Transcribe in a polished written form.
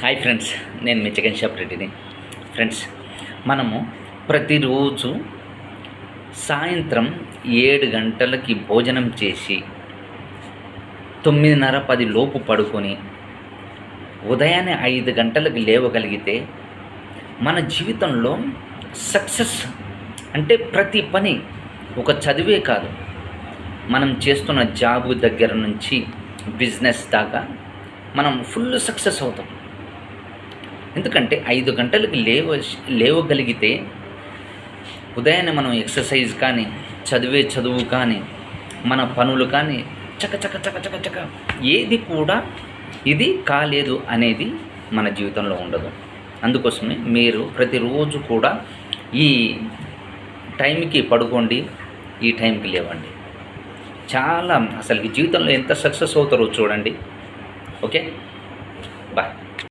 Hi friends, నేను మీ chicken shop రెడ్డిని. Friends, మనము ప్రతిరోజు సాయంత్రం 7 గంటలకి భోజనం చేసి 9:30, 10 లోపు పడుకొని ఉదయాన్నే 5 గంటలకు లేవగలిగితే మన జీవితంలో సక్సెస్ అంటే ప్రతి పని, ఒక చదివే కాదు, మనం చేస్తున్న జాబు దగ్గర నుంచి బిజినెస్ దాకా మనం ఫుల్ సక్సెస్ అవుతాం. ఎందుకంటే 5 గంటలకు లేవగలిగితే ఉదయాన్నే మనం ఎక్సర్సైజ్ కానీ, చదువు కానీ, మన పనులు కానీ చక ఏది కూడా ఇది కాలేదు అనేది మన జీవితంలో ఉండదు. అందుకోసమే మీరు ప్రతిరోజు కూడా ఈ టైంకి పడుకోండి, ఈ టైంకి లేవండి. చాలా అసలు జీవితంలో ఎంత సక్సెస్ అవుతారో చూడండి. ఓకే.